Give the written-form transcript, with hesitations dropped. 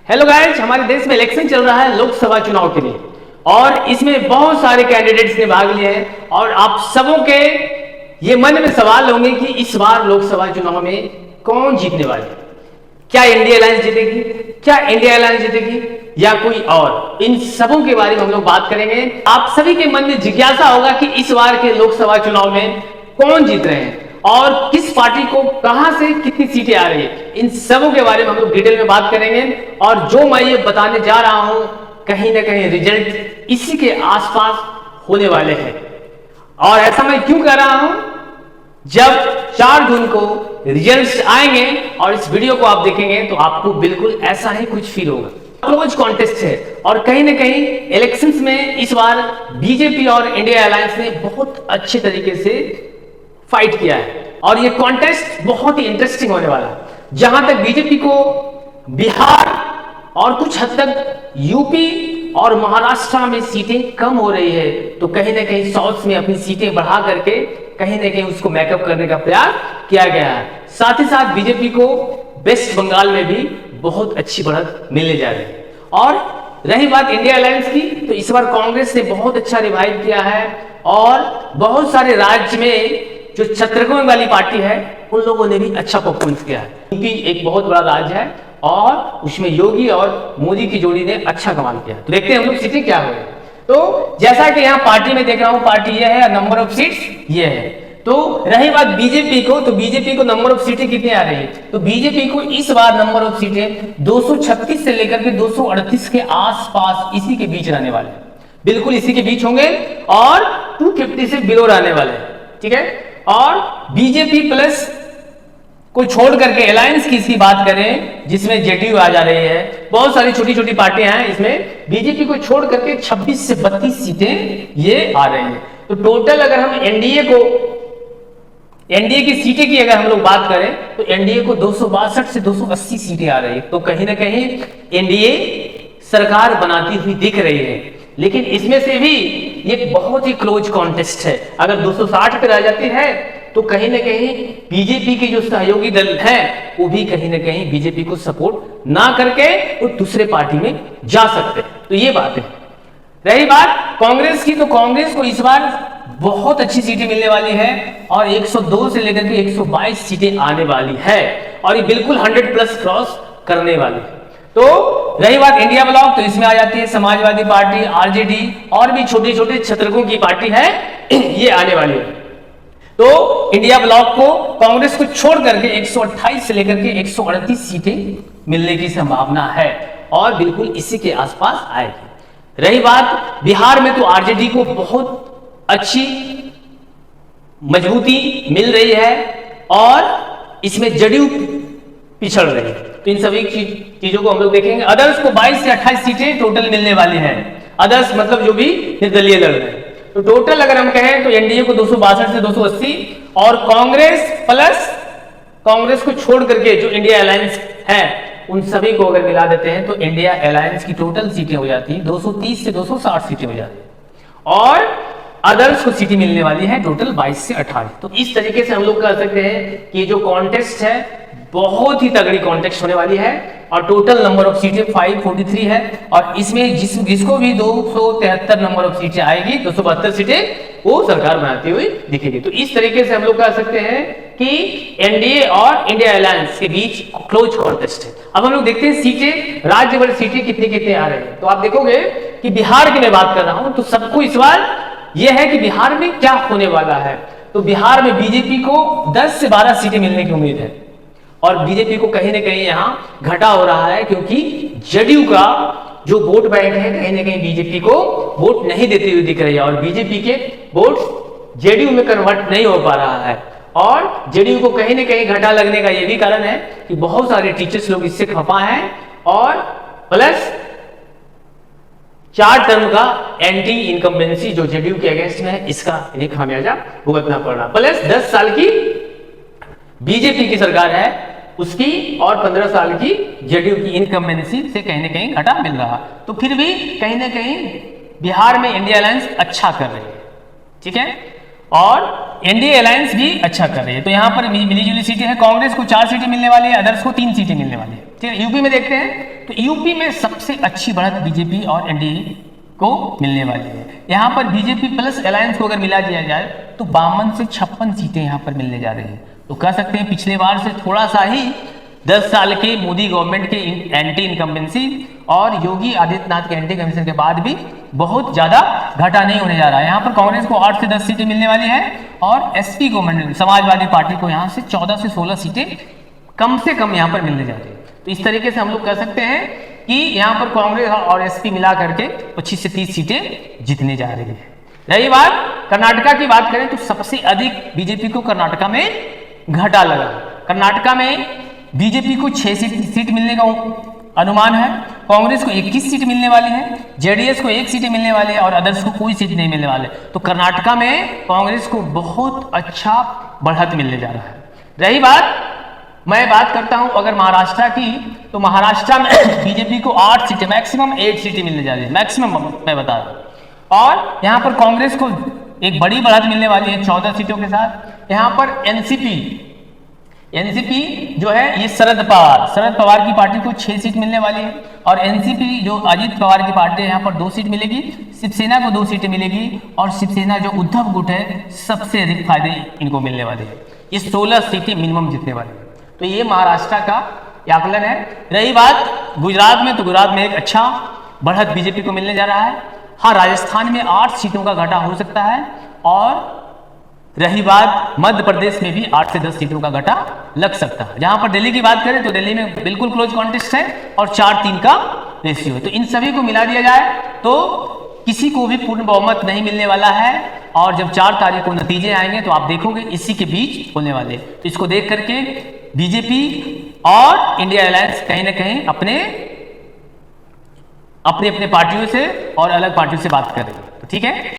Hello guys, हमारे देश में इलेक्शन चल रहा है लोकसभा चुनाव के लिए और इसमें बहुत सारे कैंडिडेट्स ने भाग लिए हैं और आप सबों के ये मन में सवाल होंगे कि इस बार लोकसभा चुनाव में कौन जीतने वाले हैं। क्या इंडिया अलायंस जीतेगी, क्या इंडिया अलायंस जीतेगी या कोई और, इन सबों के बारे में हम लोग बात करेंगे। आप सभी के मन में जिज्ञासा होगा कि इस बार के लोकसभा चुनाव में कौन जीत रहे हैं और किस पार्टी को कहां से कितनी सीटें आ रही है। इन सबों के बारे में हम लोग डिटेल में बात करेंगे और जो मैं ये बताने जा रहा हूं कहीं ना कहीं रिजल्ट इसी के आसपास होने वाले हैं। और ऐसा मैं क्यों कह रहा हूं, जब 4 जून को रिजल्ट्स आएंगे और इस वीडियो को आप देखेंगे तो आपको बिल्कुल ऐसा ही कुछ फील होगा। क्लोज कॉन्टेस्ट है और कहीं ना कहीं इलेक्शंस में इस बार बीजेपी और इंडिया अलायंस ने बहुत अच्छे तरीके से फाइट किया है और ये कॉन्टेस्ट बहुत ही इंटरेस्टिंग होने वाला है। जहां तक बीजेपी को बिहार और कुछ हद तक यूपी और महाराष्ट्र में सीटें कम हो रही है, तो कहीं ना कहीं साउथ में अपनी सीटें बढ़ा करके कहीं ना कहीं उसको मेकअप करने का प्रयास किया गया है। साथ ही साथ बीजेपी को वेस्ट बंगाल में भी बहुत अच्छी बढ़त मिलने जा रही है। और रही बात इंडिया अलायंस की, तो इस बार कांग्रेस ने बहुत अच्छा रिवाइव किया है और बहुत सारे राज्य में जो छत्रकों वाली पार्टी है उन लोगों ने भी अच्छा परफॉर्मेंस किया है, क्योंकि एक बहुत बड़ा राज्य है और उसमें योगी और मोदी की जोड़ी ने अच्छा कमाल किया। तो देखते हैं हम लोग सीटें क्या हुए। तो जैसा कि यहाँ पार्टी में देख रहा हूँ, पार्टी ये है, नंबर ऑफ सीट्स ये है। तो रही बात बीजेपी को, तो बीजेपी को नंबर ऑफ सीटें कितनी आ रही है, तो बीजेपी को इस बार नंबर ऑफ सीटें 236 से लेकर के 238 के आसपास, इसी के बीच रहने वाले हैं, बिल्कुल इसी के बीच होंगे और 250 से बिलो रहने वाले हैं। ठीक है। और बीजेपी प्लस को छोड़ करके अलायंस की इसकी बात करें, जिसमें जेडीयू आ जा रही है, बहुत सारी छोटी छोटी पार्टियां हैं, इसमें बीजेपी को छोड़ करके 26 से 32 सीटें ये आ रही हैं। तो टोटल अगर हम एनडीए की सीटें की अगर हम लोग बात करें तो एनडीए को 262 से 280 सीटें आ रही है। तो कहीं ना कहीं एनडीए सरकार बनाती हुई दिख रही है, लेकिन इसमें से भी ये बहुत ही क्लोज कॉन्टेस्ट है। अगर 260 पे रह जाती है तो कहीं ना कहीं बीजेपी के जो सहयोगी दल हैं वो भी कहीं ना कहीं बीजेपी को सपोर्ट ना करके वो दूसरे पार्टी में जा सकते हैं। तो ये बात है। रही बात कांग्रेस की, तो कांग्रेस को इस बार बहुत अच्छी सीटें मिलने वाली है और 102 से लेकर के 122 सीटें आने वाली है और ये बिल्कुल 100+ क्रॉस करने वाली है। तो रही बात इंडिया ब्लॉक, तो इसमें आ जाती है समाजवादी पार्टी, आरजेडी और भी छोटे छोटे छत्रकों की पार्टी है, ये आने वाली है। तो इंडिया ब्लॉक को कांग्रेस को छोड़ करके 128 से लेकर के 138 सीटें मिलने की संभावना है और बिल्कुल इसी के आसपास आएगी। रही बात बिहार में, तो आरजेडी को बहुत अच्छी मजबूती मिल रही है और इसमें जदयू पिछड़ रही है। तो इन सभी चीजों को हम लोग देखेंगे। अदर्स को 22 से 28 सीटें टोटल मिलने वाली हैं। अदर्स मतलब जो भी निर्दलीय लड़ रहे हैं। तो टोटल अगर हम कहें तो एनडीए को 262 से 280 और कांग्रेस प्लस कांग्रेस को छोड़ करके जो इंडिया अलायंस है उन सभी को अगर मिला देते हैं तो इंडिया अलायंस की टोटल सीटें हो जाती है 230 से 260 सीटें हो जाती है और अदर्स को सीटें मिलने वाली है टोटल 22 से 28। तो इस तरीके से हम लोग कह सकते हैं कि जो कॉन्टेस्ट है बहुत ही तगड़ी कॉन्टेस्ट होने वाली है और टोटल नंबर ऑफ सीटें 543 है और इसमें जिसको भी 273 नंबर ऑफ सीटें आएगी, 272 सीटें वो सरकार बनाती हुई दिखेगी। तो इस तरीके से हम लोग कह सकते हैं कि एनडीए और इंडिया अलायंस के बीच क्लोज कॉन्टेस्ट है। अब हम लोग देखते हैं सीटें, राज्य भर सीटें कितनी कितनी आ रही है। तो आप देखोगे कि बिहार की मैं बात कर रहा हूं, तो सबको इस बार यह है कि बिहार में क्या होने वाला है। तो बिहार में बीजेपी को 10 से 12 सीटें मिलने की उम्मीद है और बीजेपी को कहीं ना कहीं यहाँ घटा हो रहा है, क्योंकि जदयू का जो वोट बैंक है कहीं ना कहीं बीजेपी को वोट नहीं देती हुई दिख रही है और बीजेपी के वोट जेडीयू में कन्वर्ट नहीं हो पा रहा है और जेडीयू को कहीं ना कहीं घटा लगने का यह भी कारण है कि बहुत सारे टीचर्स लोग इससे खफा हैं और प्लस 4 टर्म का एंटी इनकम्बेंसी जो जेडीयू के अगेंस्ट में है, इसका इन्हें खामियाजा भुगतना पड़ रहा। प्लस 10 साल की बीजेपी की सरकार है उसकी और 15 साल की जेडीयू की इनकम्बेंसी से कहीं ना कहीं घटा मिल रहा। तो फिर भी कहीं ना कहीं बिहार में इंडिया अलायंस अच्छा कर रही है। ठीक है। और एनडीए अलायंस भी अच्छा कर रही है। तो यहाँ पर मिली जुली सीटें हैं। कांग्रेस को 4 सीटें मिलने वाली है, अदर्स को 3 सीटें मिलने वाली है। ठीक है, यूपी में देखते हैं। तो यूपी में सबसे अच्छी बढ़त बीजेपी और एनडीए को मिलने वाली है। यहाँ पर बीजेपी प्लस अलायंस को अगर मिला दिया जाए तो 52 से 56 सीटें यहाँ पर मिलने जा रही है। तो कह सकते हैं पिछले बार से थोड़ा सा ही 10 साल के मोदी गवर्नमेंट के एंटी इनकम्बेंसी और योगी आदित्यनाथ के एंटी इनकम्बेंसी के बाद भी बहुत ज्यादा घाटा नहीं होने जा रहा है। यहाँ पर कांग्रेस को 8 से 10 सीटें मिलने वाली है और एसपी गवर्नमेंट समाजवादी पार्टी को यहाँ से 14 से 16 सीटें कम से कम यहाँ पर मिलने जा रही है। तो इस तरीके से हम लोग कह सकते हैं कि यहाँ पर कांग्रेस और एसपी मिला करके 25 से 30 सीटें जीतने जा रही है। रही बात कर्नाटका की बात करें तो सबसे अधिक बीजेपी को कर्नाटका में घाटा लगा। कर्नाटका में बीजेपी को 6 सीट मिलने का अनुमान है, कांग्रेस को 21 सीट मिलने वाली है, जेडीएस को 1 सीट मिलने वाली है और अदर्स को कोई सीट नहीं मिलने वाले। तो कर्नाटका में कांग्रेस को बहुत अच्छा बढ़त मिलने जा रहा है। रही बात मैं बात करता हूं अगर महाराष्ट्र की, तो महाराष्ट्र में बीजेपी को 8 सीटें मैक्सिमम 8 सीटें मिलने जा रही है, मैक्सिमम मैं बता रहा हूं। और यहां पर कांग्रेस को एक बड़ी बढ़त मिलने वाली है 14 सीटों के साथ। यहां पर एनसीपी जो है ये शरद पवार की पार्टी को 6 सीट मिलने वाली है और एनसीपी जो अजित पवार की पार्टी है यहाँ पर 2 सीट मिलेगी, शिवसेना को 2 सीटें मिलेगी और शिवसेना जो उद्धव गुट है सबसे अधिक फायदे इनको मिलने वाले हैं। ये 16 सीटें मिनिमम जीतने वाली है। तो ये महाराष्ट्र का आकलन है। रही बात गुजरात में, तो गुजरात में एक अच्छा बढ़त बीजेपी को मिलने जा रहा है। हाँ, राजस्थान में 8 सीटों का घाटा हो सकता है और रही बात मध्य प्रदेश में भी 8 से 10 सीटों का घाटा लग सकता है। जहां पर दिल्ली की बात करें तो दिल्ली में बिल्कुल क्लोज कॉन्टेस्ट है और 4-3 का रेशियो है। तो इन सभी को मिला दिया जाए तो किसी को भी पूर्ण बहुमत नहीं मिलने वाला है और जब 4 तारीख को नतीजे आएंगे तो आप देखोगे इसी के बीच होने वाले। तो इसको देख करके बीजेपी और इंडिया अलायंस कहीं ना कहीं अपने पार्टियों से और अलग पार्टियों से बात कर रही है। तो ठीक है।